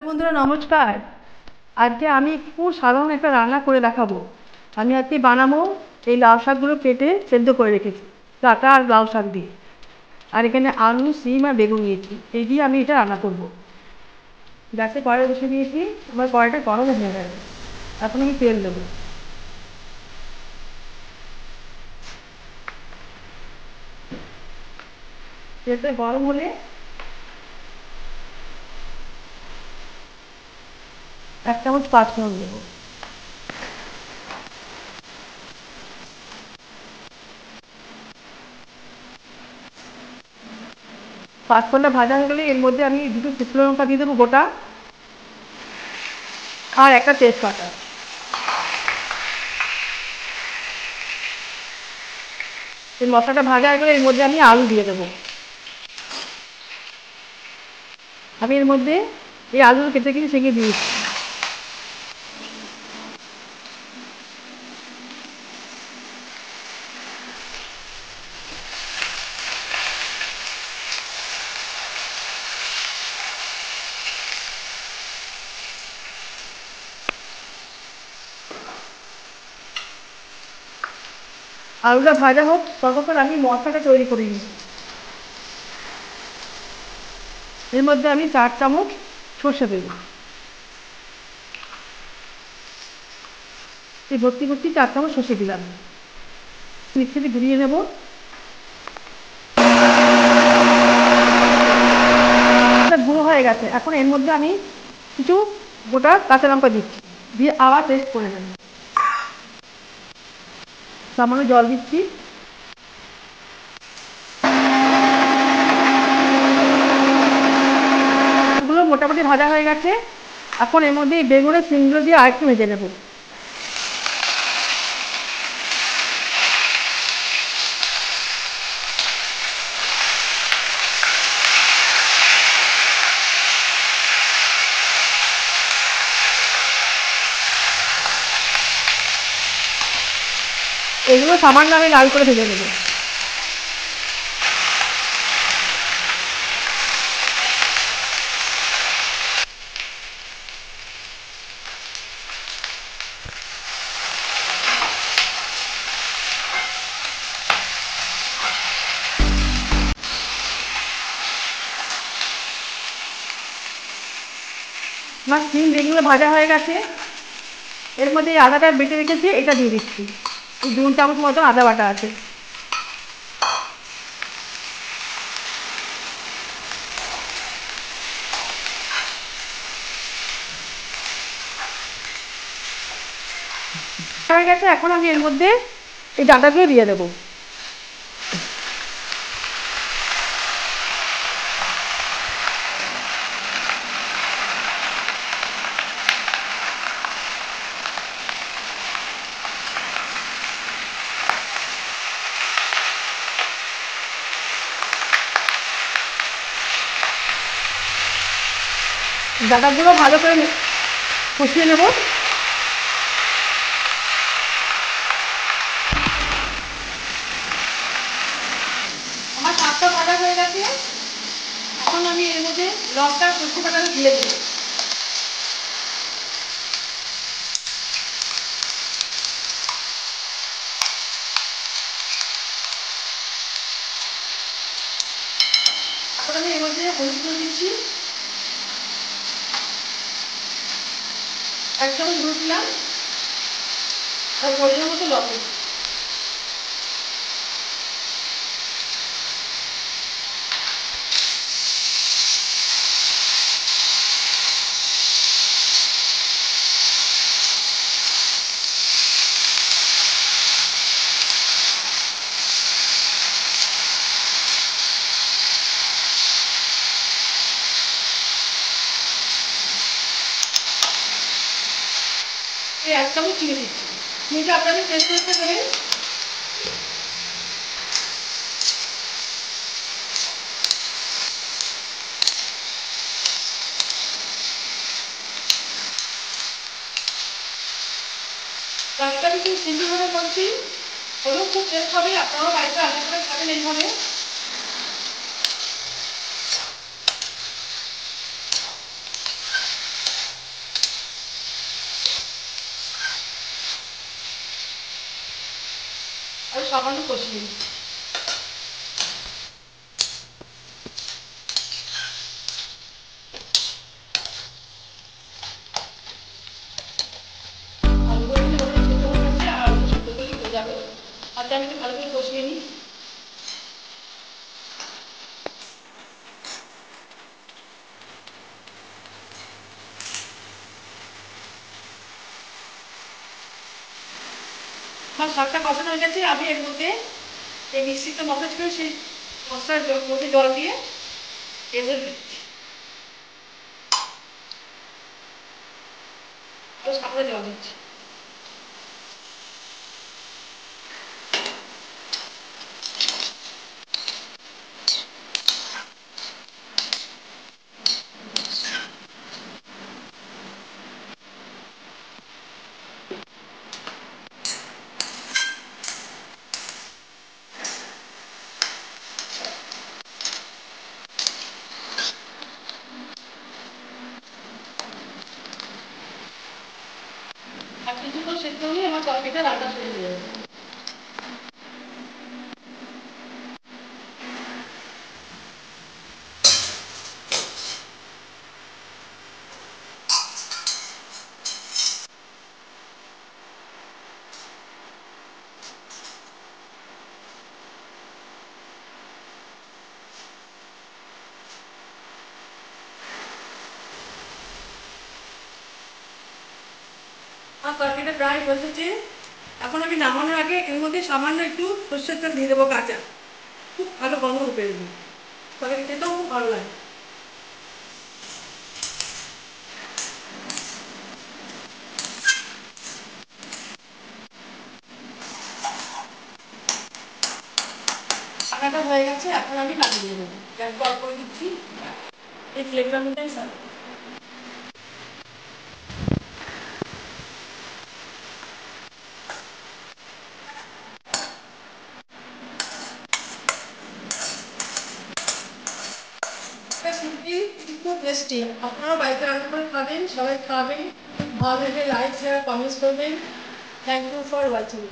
বন্ধুরা নমস্কার। আজকে আমি খুব সাধারণ একটা রান্না করে দেখাবো। আমি আজকে বানাবো এই লাউ শাকগুলো কেটে সেদ্ধ করে রেখেছি, ডাঁটা আর লাউ শাক দিয়ে। আর এখানে আলু, সিম আর বেগুন নিয়েছি, এই দিয়ে আমি এটা রান্না করবো। গ্যাসে কড়াই বসে দিয়েছি, আমার কড়াইটা গরম হয়ে গেছে। এখন আমি তেল দেবো। তেলটা গরম হলে 1 চামচ পাঁচফোড়ন দেবো। পাঁচফোড়নটা ভাজা হয়ে গেলে এর মধ্যে আমি দুটো শুকনো লঙ্কা দিয়ে দেবো গোটা, আর একটা তেজপাতা। এই মশলাটা ভাজা হয়ে গেলে এর মধ্যে আমি আলু দিয়ে দেবো। আমি এর মধ্যে এই আলু কেটে কেটে সেঁকে দিয়েছি। আলুটা ভাজা হোক ততক্ষণ আমি মশলাটা তৈরি করে নিই। এর মধ্যে আমি 4 চামচ সর্ষে দেব। এই ভর্তি ভর্তি 4 চামচ সর্ষে দিলাম, মিক্সিতে ঘুরিয়ে নেব। গুঁড়ো হয়ে গেছে। এখন এর মধ্যে আমি কিছু গোটা কাঁচা লঙ্কা দিচ্ছি, দিয়ে আবার পেস্ট করে নেব। সামান্য জল দিচ্ছি। এগুলো মোটামুটি ভাজা হয়ে গেছে। এখন এর মধ্যে এই বেগুনের সিমগুলো দিয়ে আরেকটু ভেজে নেব। এগুলো সামান্য আমি লাল করে ভেজে নেব। আমার সিম বেগুলো ভাজা হয়ে গেছে। এর মধ্যে এই আদাটা বেটে রেখেছি, এটা দিয়ে দিচ্ছি। এই 2 চামচ মতো আদা বাটা আছে। হয়ে গেছে। এখন আমি এর মধ্যে এই ডাঁটাগুলো দিয়ে দেবো। ডাঁটাগুলো ভালো করে কষিয়ে নেব। আমার শাকটা ভাজা হয়ে গেছে। এখন আমি এর মধ্যে লঙ্কা সর্ষে বাটা দিয়ে দেবো। এখন আমি এর মধ্যে হলুদ গুঁড়ো দিচ্ছি, 1 চামচ হলুদ দিলাম, আর পরিমাণ মতো লবণ। এই 1 চামচ চিনি দিচ্ছি। চিনিটা আপনাদের টেস্ট করতে দেবেন। রাস্তা কিছু সিদ্ধ করে বলছি, হলেও খুব টেস্ট হবে। আপনারাও বাড়িতে রান্না করে খাবেন এইভাবে। সামান্য কষিয়ে নিই। আচ্ছা আমি একটু ভালো করে কষিয়ে নিই। আমার শাকটা কষানো হয়ে গেছে, আমি এর মধ্যে এই মিক্সিতে মশলা ছিল সেই মশলার মধ্যে জল দিয়ে এদের সামনে জল দিচ্ছি। আর কিছুক্ষণ সেদ্ধ হলে আমার তরকারিটা রান্না হয়ে যাবে। আমার তরকারিটা প্রায় বসেছে। এখন আমি নামানোর আগে এর মধ্যে সামান্য একটু সর্ষের তেল দিয়ে দেবো কাঁচা, খুব ভালো গন্ধ বেরোবে, তরকারি খেতেও খুব ভালো লাগে। রান্নাটা হয়ে গেছে, এখন আমি নামিয়ে দেবো। গ্যাস বন্ধ করে দিচ্ছি, এই ফ্লেভার মধ্যে স্যার খুব টেস্টি। আপনারাও বাড়িতে রান্না করে খাবেন, সবাই খাবেন, ভালো লাগে লাইক শেয়ার কমেন্টস করবেন। Thank you for watching.